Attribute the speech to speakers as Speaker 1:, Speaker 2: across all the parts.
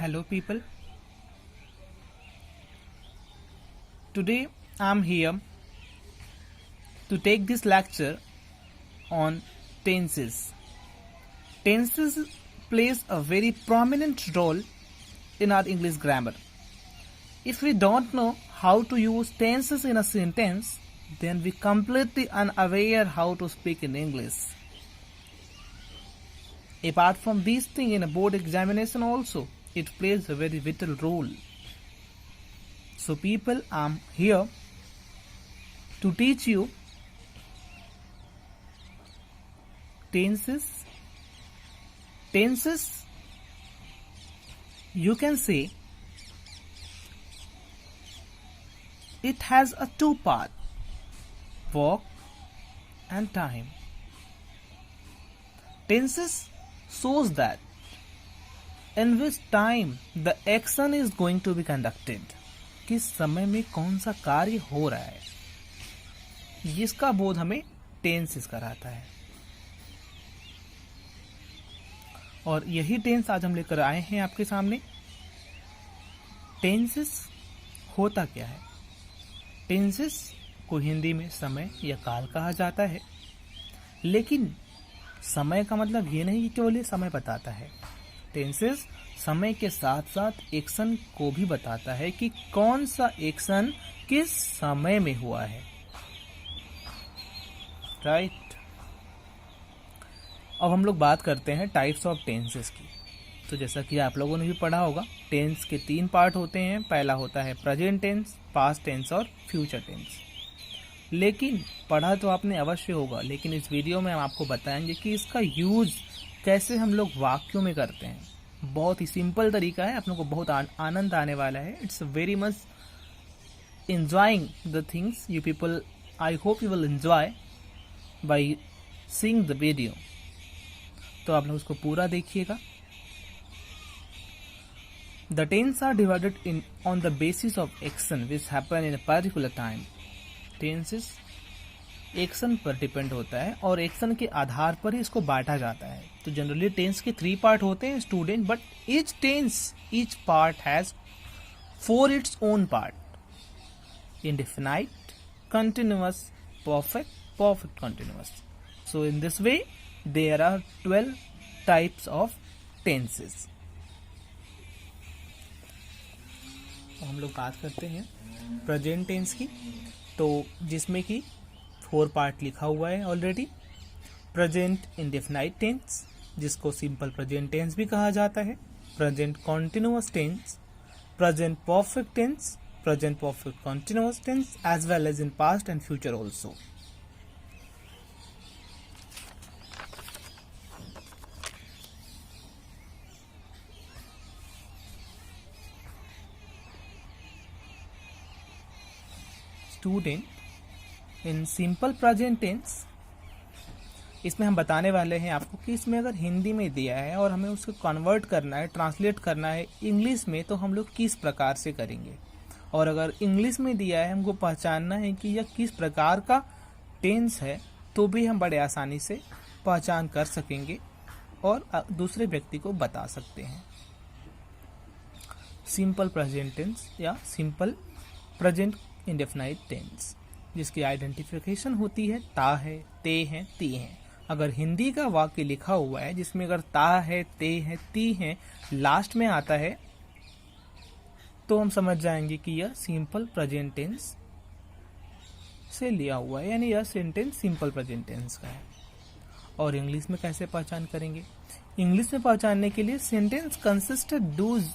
Speaker 1: Hello people. Today I'm here to take this lecture on tenses. Tenses plays a very prominent role in our English grammar. If we don't know how to use tenses in a sentence, then we completely unaware how to speak in English. Apart from these things, in a board examination also, it plays a very vital role. So people, I'm here to teach you tenses. Tenses, you can say, it has a two part, work and time. Tenses shows that in which time the action is going to be conducted. किस समय में कौन सा कार्य हो रहा है, इसका बोध हमें टेंसेस कराता है. और यही टेंस आज हम लेकर आए हैं आपके सामने. टेंसेस होता क्या है? टेंसेस को हिंदी में समय या काल कहा जाता है, लेकिन समय का मतलब ये नहीं कि केवल समय बताता है. टेंसेस समय के साथ साथ एक्शन को भी बताता है कि कौन सा एक्शन किस समय में हुआ है. राइट. अब हम लोग बात करते हैं टाइप्स ऑफ टेंसेस की. तो जैसा कि आप लोगों ने भी पढ़ा होगा, टेंस के 3 पार्ट होते हैं. पहला होता है प्रेजेंट टेंस, पास्ट टेंस और फ्यूचर टेंस. लेकिन पढ़ा तो आपने अवश्य होगा, लेकिन इस वीडियो में हम आपको बताएंगे कि इसका यूज कैसे हम लोग वाक्यों में करते हैं. बहुत ही सिंपल तरीका है, आप लोगों को बहुत आनंद आने वाला है. It's very much enjoying the things you people. I hope you will enjoy by seeing the video. तो आप लोग उसको पूरा देखिएगा. The tense are divided on the basis of action which happen in a particular time. Tenses action पर depend होता है और एक्शन के आधार पर ही इसको बांटा जाता है. तो जनरली टेंस के 3 पार्ट होते हैं student, but each part has 4 its own part. Indefinite, continuous, perfect continuous. So in this way there are 12 types of tenses. हम लोग बात करते हैं प्रेजेंट टेंस की, तो जिसमें कि 4 पार्ट लिखा हुआ है ऑलरेडी. प्रेजेंट इंडेफिनाइट टेंस, जिसको सिंपल प्रेजेंट टेंस भी कहा जाता है. Present continuous tense, present perfect tense, present perfect continuous tense, as well as in past and future also. Student, in simple present tense, इसमें हम बताने वाले हैं आपको कि इसमें अगर हिंदी में दिया है और हमें उसको कन्वर्ट करना है, ट्रांसलेट करना है इंग्लिश में, तो हम लोग किस प्रकार से करेंगे. और अगर इंग्लिश में दिया है, हमको पहचानना है कि यह किस प्रकार का टेंस है, तो भी हम बड़े आसानी से पहचान कर सकेंगे और दूसरे व्यक्ति को बता सकते हैं. सिंपल प्रेजेंट टेंस या सिंपल प्रेजेंट इंडेफिनाइट टेंस, जिसकी आइडेंटिफिकेशन होती है ता है, ते हैं, ती हैं. अगर हिंदी का वाक्य लिखा हुआ है जिसमें अगर ता है, ते है, ती है लास्ट में आता है, तो हम समझ जाएंगे कि यह सिंपल प्रेजेंट टेंस से लिया हुआ है, यानी यह सेंटेंस सिंपल प्रेजेंट टेंस का है. और इंग्लिश में कैसे पहचान करेंगे? इंग्लिश में पहचानने के लिए सेंटेंस कंसिस्टेड डूज,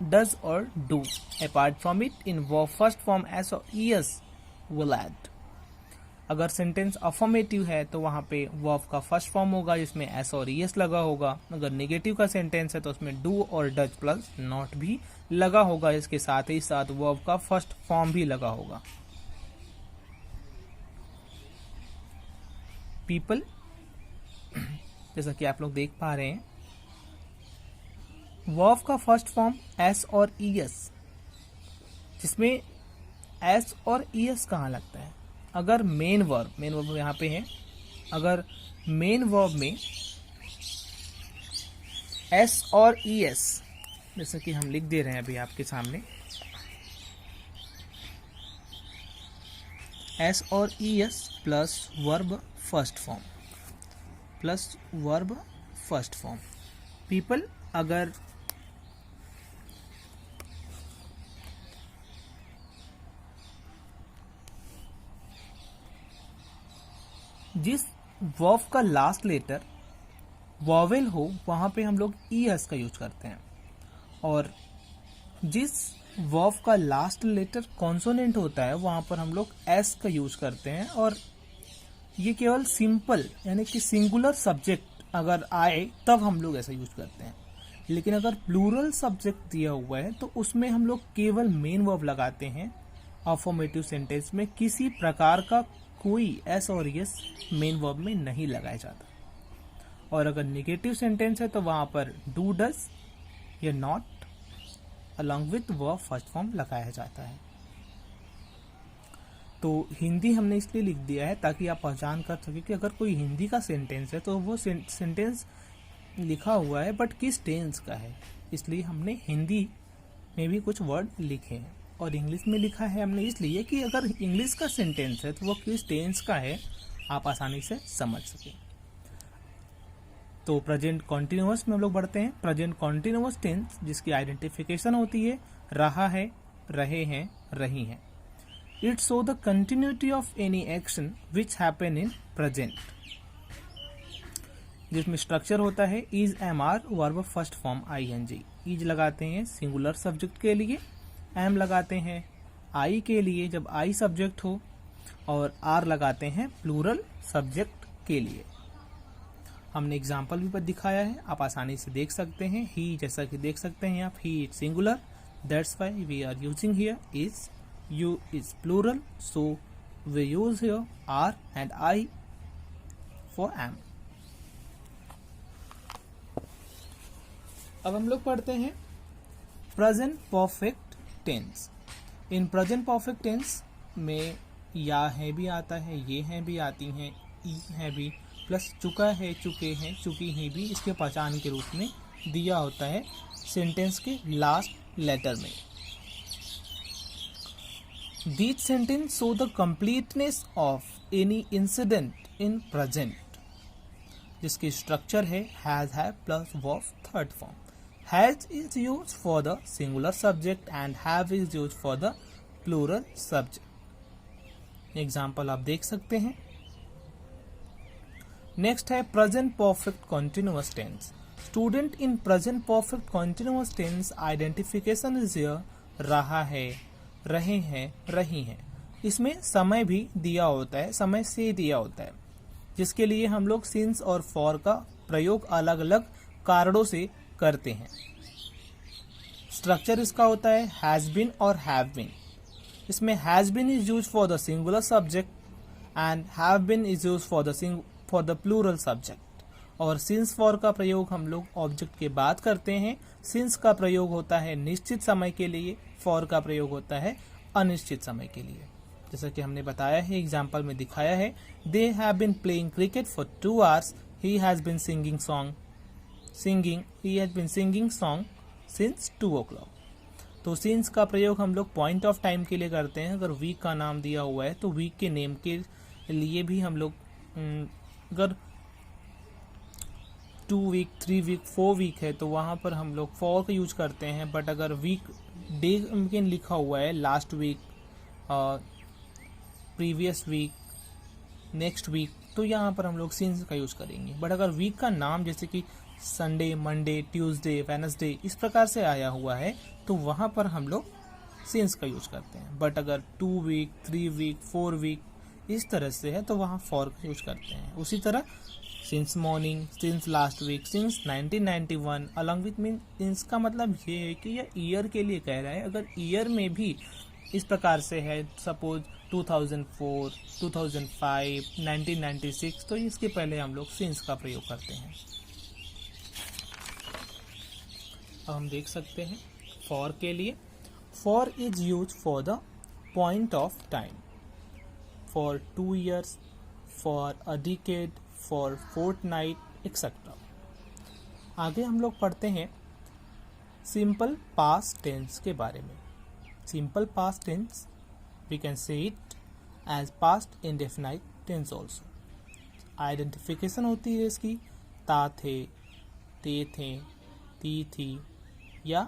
Speaker 1: डज और do. Apart from it in verb first form S और ईएस will add. अगर सेंटेंस अफर्मेटिव है तो वहां पे वर्ब का फर्स्ट फॉर्म होगा जिसमें एस और ईएस लगा होगा. अगर नेगेटिव का सेंटेंस है तो उसमें डू और डज प्लस नॉट भी लगा होगा. इसके साथ ही साथ वर्ब का फर्स्ट फॉर्म भी लगा होगा. पीपल, जैसा कि आप लोग देख पा रहे हैं, वर्ब का फर्स्ट फॉर्म एस और ईएस, जिसमें एस और ईएस कहाँ लगता है? अगर मेन वर्ब यहाँ पे है, अगर मेन वर्ब में एस और ईएस जैसे कि हम लिख दे रहे हैं अभी आपके सामने, एस और E S plus verb first form, plus verb first form. People, अगर जिस वर्ब का लास्ट लेटर वॉवेल हो वहाँ पे हम लोग ई एस का यूज करते हैं, और जिस वर्ब का लास्ट लेटर कॉन्सोनेंट होता है वहाँ पर हम लोग एस का यूज करते हैं। और ये केवल सिंपल यानी कि सिंगुलर सब्जेक्ट अगर आए तब हम लोग ऐसा यूज करते हैं, लेकिन अगर प्लूरल सब्जेक्ट दिया हुआ है तो उसमें हम लोग केवल मेन वर्ब लगाते हैं। अफर्मेटिव सेंटेंस में किसी प्रकार का कोई एस और यस मेन वर्ब में नहीं लगाया जाता, और अगर नेगेटिव सेंटेंस है तो वहां पर डू, डज या not along with verb first form लगाया जाता है। तो हिंदी हमने इसलिए लिख दिया है ताकि आप पहचान कर सके कि अगर कोई हिंदी का सेंटेंस है तो वो सेंटेंस लिखा हुआ है बट किस टेंस का है, इसलिए हमने हिंदी में भी कुछ वर्ड लिखे हैं। और इंग्लिश में लिखा है हमने इसलिए कि अगर इंग्लिश का सेंटेंस है तो वो किस टेंस का है आप आसानी से समझ सके। तो प्रेजेंट कॉन्टिन्यूअस में हम लोग बढ़ते हैं। प्रेजेंट कॉन्टिन्यूअस टेंस जिसकी आइडेंटिफिकेशन होती है रहा है, रहे हैं, रही हैं। It show the continuity of any action which happen in present, जिसमें स्ट्रक्चर होता है is, am, are, verb first form I N G. Is लगाते हैं सिंगुलर सब्जेक्ट के लिए, एम लगाते हैं आई के लिए जब आई सब्जेक्ट हो, और आर लगाते हैं प्लूरल सब्जेक्ट के लिए। हमने एग्जाम्पल भी दिखाया है, आप आसानी से देख सकते हैं। ही, जैसा कि देख सकते हैं आप, he is singular, that's why we are using here is. You is plural, so we use here are and I for am. अब हम लोग पढ़ते हैं present perfect tense. In present perfect tense में या है भी आता है, ये हैं भी आती हैं, ई है भी, प्लस चुका है, चुके हैं, चुकी हैं भी इसके पहचान के रूप में दिया होता है सेंटेंस के लास्ट लेटर में। These sentences show the completeness of any incident in present, जिसकी स्ट्रक्चर है has, have plus verb third form. Has is use for the singular subject and have is use for the plural subject. Example आप देख सकते हैं। Next है present perfect continuous tense. Student in present perfect continuous tense identification is here रहा है, रहे हैं, रही हैं। इसमें समय भी दिया होता है, समय से दिया होता है, जिसके लिए हम लोग सिंस और फॉर का प्रयोग अलग अलग कारणों से करते हैं। स्ट्रक्चर इसका होता है हैज बीन और हैव बीन। इसमें has been is use for the singular subject and have been is use for the plural subject. और सिंस फॉर का प्रयोग हम लोग ऑब्जेक्ट के बाद करते हैं। सिंस का प्रयोग होता है निश्चित समय के लिए, फॉर का प्रयोग होता है अनिश्चित समय के लिए। जैसा कि हमने बताया है, एग्जाम्पल में दिखाया है, they have been playing cricket for 2 hours, he has been singing song since 2 o'clock। तो सिंस का प्रयोग हम लोग पॉइंट ऑफ टाइम के लिए करते हैं। अगर वीक का नाम दिया हुआ है तो वीक के नेम के लिए भी हम लोग अगर 2 week, 3 week, 4 week है तो वहाँ पर हम लोग फॉर का यूज करते हैं। बट अगर वीक डे में लिखा हुआ है last week, previous week, next week, तो यहाँ पर हम लोग सिंस का यूज करेंगे। बट अगर वीक का नाम जैसे कि संडे, मंडे, ट्यूसडे, वेडनेसडे इस प्रकार से आया हुआ है तो वहाँ पर हम लोग सिंस का यूज करते हैं। बट अगर 2 week, 3 week, 4 week इस तरह से है तो वहाँ फॉर का यूज करते हैं। उसी तरह since morning, since last week, since 1991 along with mean. इसका मतलब ये है कि यह ईयर के लिए कह रहा है। अगर ईयर में भी इस प्रकार से है, सपोज 2004, 2005, 1996, तो इसके पहले हम लोग सिंस का प्रयोग करते हैं। अब हम देख सकते हैं फॉर के लिए, for is use for the point of time, for 2 years, for a decade, for fortnight etcetera. आगे हम लोग पढ़ते हैं सिंपल पास्ट टेंस के बारे में। Simple past tense we can say it as past indefinite tense also. Identification होती है इसकी ता थे, ते थे, ती थी या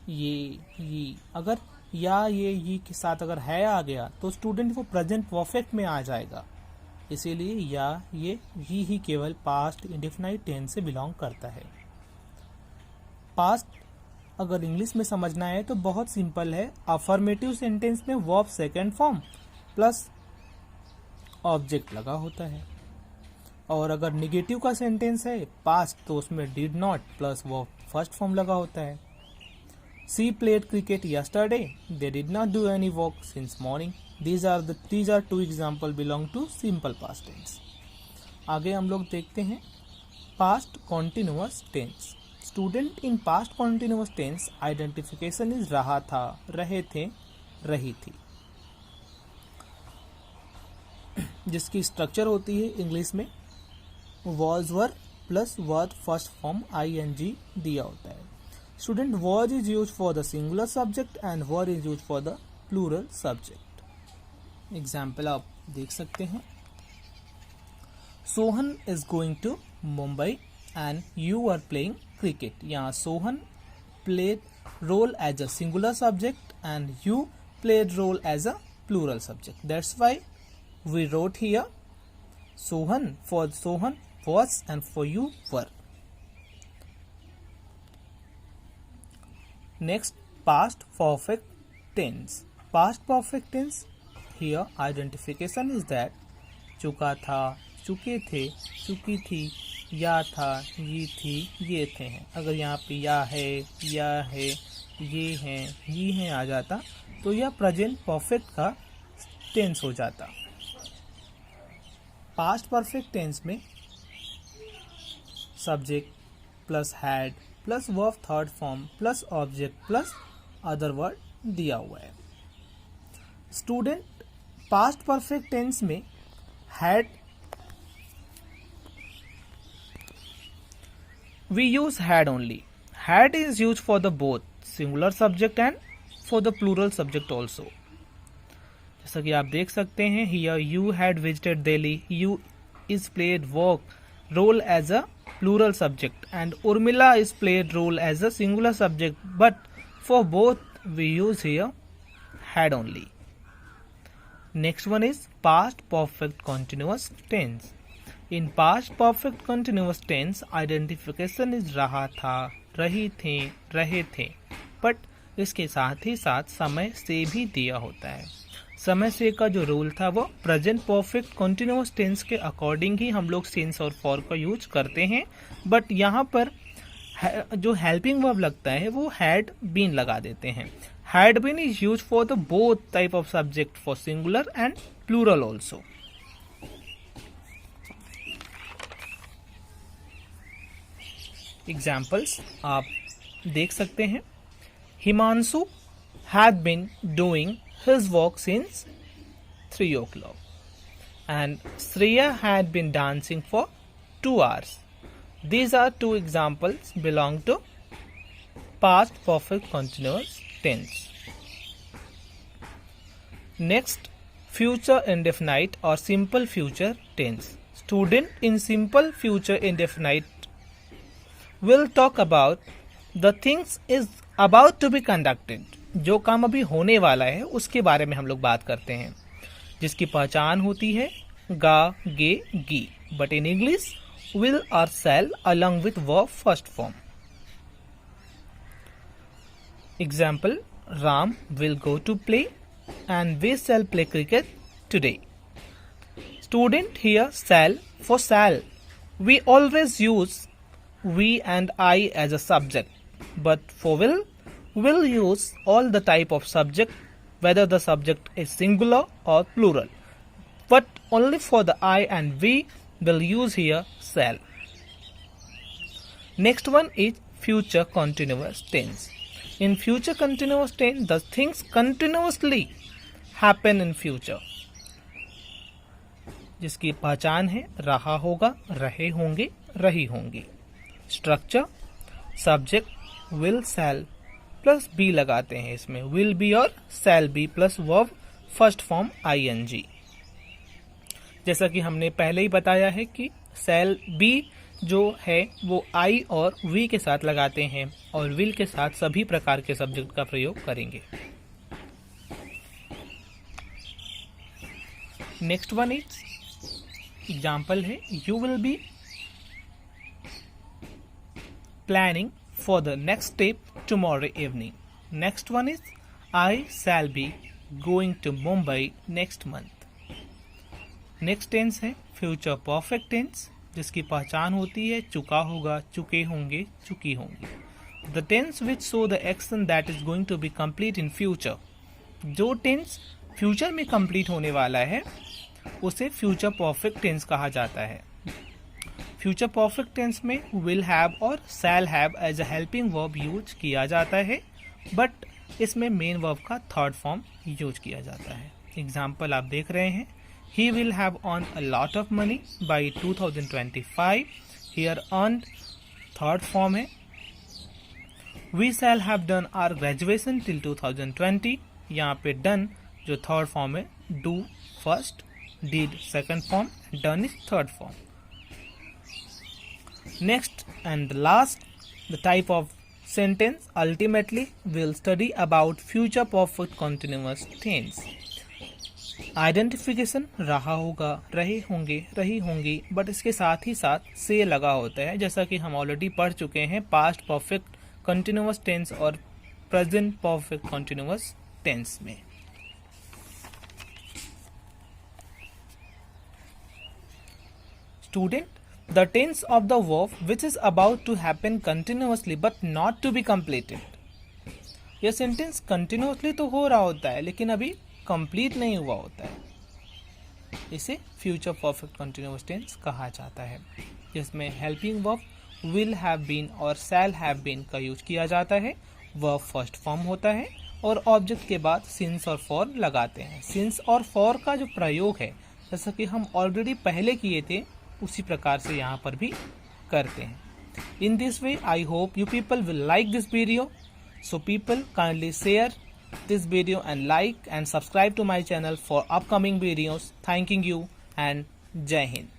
Speaker 1: ये। अगर या ये के साथ अगर है आ गया तो स्टूडेंट वो प्रेजेंट परफेक्ट में आ जाएगा, इसीलिए या ये ही केवल पास्ट इंडेफिनाइट टेंस से बिलोंग करता है। पास्ट अगर इंग्लिश में समझना है तो बहुत सिंपल है। अफर्मेटिव सेंटेंस में verb second form plus object लगा होता है, और अगर निगेटिव का सेंटेंस है पास्ट तो उसमें did not plus verb first form लगा होता है। She played cricket yesterday. They did not do any work since morning. These are two example belong to simple past tense. आगे हम लोग देखते हैं past continuous tense. Student in past continuous tense identification is रहा था, रहे थे, रही थी, जिसकी स्ट्रक्चर होती है इंग्लिश में was were plus verb first form ing दिया होता है। Student was is used for the singular subject and were is used for the plural subject. Example आप देख सकते हैं। Sohan is going to Mumbai and you are playing cricket. यहाँ Sohan played role as a singular subject and you played role as a plural subject. That's why we wrote here Sohan for Sohan was and for you were. Next, past perfect tense. Past perfect tense, here identification is that चुका था, चुके थे, चुकी थी, या था, ये थी, ये थे हैं। अगर यहाँ पे या है, ये हैं आ जाता तो यह प्रेजेंट परफेक्ट का टेंस हो जाता। पास्ट परफेक्ट टेंस में subject plus had plus verb third form plus object plus other word दिया हुआ है। स्टूडेंट पास्ट परफेक्ट टेंस में had we use had only. Had is use for the both singular subject and for the plural subject also. जैसा कि आप देख सकते हैं here you had visited Delhi, you is played work role as a plural subject and Urmila is played role as a singular subject, but for both we use here had only. Next one is past perfect continuous tense. In past perfect continuous tense identification is रहा था, रही थे, रहे थे, but इसके साथ ही साथ समय से भी दिया होता है। समय से का जो रूल था वो प्रेजेंट परफेक्ट कॉन्टिन्यूअस टेंस के अकॉर्डिंग ही हम लोग सिंस और फॉर का यूज करते हैं, बट यहाँ पर जो हेल्पिंग वर्ब लगता है वो हैड बीन लगा देते हैं। Had been is use for the both type of subject for singular and plural also. Examples आप देख सकते हैं। Himanshu had been doing his work since 3 o'clock and Shreya had been dancing for 2 hours. These are two examples belong to past perfect continuous tense. Next, future indefinite or simple future tense. Student in simple future indefinite will talk about the things is about to be conducted. जो काम अभी होने वाला है उसके बारे में हम लोग बात करते हैं, जिसकी पहचान होती है गा, गे, गी, बट इन इंग्लिश विल और shall along with verb first form. Example Ram will go to play and we shall play cricket today. Student here shall for shall we always use we and I as a subject, but for will use all the type of subject whether the subject is singular or plural, but only for the I and we will use here shall. Next one is future continuous tense. In future continuous tense, the things continuously happen in future, जिसकी पहचान है रहा होगा, रहे होंगे, रही होंगी। Structure subject will shall plus be लगाते हैं इसमें, विल बी और shall be plus verb first form I N G. जैसा कि हमने पहले ही बताया है कि शैल बी जो है वो आई और वी के साथ लगाते हैं और विल के साथ सभी प्रकार के सब्जेक्ट का प्रयोग करेंगे। नेक्स्ट वन इज एग्जाम्पल है, you will be planning for the next step tomorrow evening. Next one is I shall be going to Mumbai next month. Next tense है फ्यूचर परफेक्ट टेंस, जिसकी पहचान होती है चुका होगा, चुके होंगे, चुकी होंगी। The tense which show the action that is going to be complete in future. जो टेंस फ्यूचर में कंप्लीट होने वाला है उसे फ्यूचर परफेक्ट टेंस कहा जाता है। फ्यूचर परफेक्ट टेंस में विल हैव और shall have as a helping verb use किया जाता है, बट इसमें मेन वर्ब का थर्ड फॉर्म यूज किया जाता है। एग्जाम्पल आप देख रहे हैं, he will have earned a lot of money by 2025. Here earned third form है। We shall have done our graduation till 2020. यहाँ पे done जो third form है, do first, did second form, done is third form. Next and the last, the type of sentence ultimately we'll study about future perfect continuous tense. Identification रहा होगा, रहे होंगे, रही होंगी, बट इसके साथ ही साथ से लगा होता है, जैसा कि हम ऑलरेडी पढ़ चुके हैं पास्ट परफेक्ट कंटिन्यूअस टेंस और प्रेजेंट परफेक्ट कंटिन्यूअस टेंस में। Student, the tense of the verb which is about to happen continuously but not to be completed. यह सेंटेंस कंटिन्यूअसली तो हो रहा होता है लेकिन अभी कंप्लीट नहीं हुआ होता है, इसे फ्यूचर परफेक्ट कंटिन्यूअस टेंस कहा जाता है, जिसमें helping verb will have been और शैल हैव बीन का यूज किया जाता है। वर्ब फर्स्ट फॉर्म होता है और ऑब्जेक्ट के बाद सिंस और फॉर लगाते हैं। सिंस और फॉर का जो प्रयोग है, जैसा कि हम ऑलरेडी पहले किए थे, उसी प्रकार से यहाँ पर भी करते हैं। इन this way I hope you people will like this video, so people kindly share this video and like and subscribe to my channel for upcoming videos. Thanking you and Jai Hind.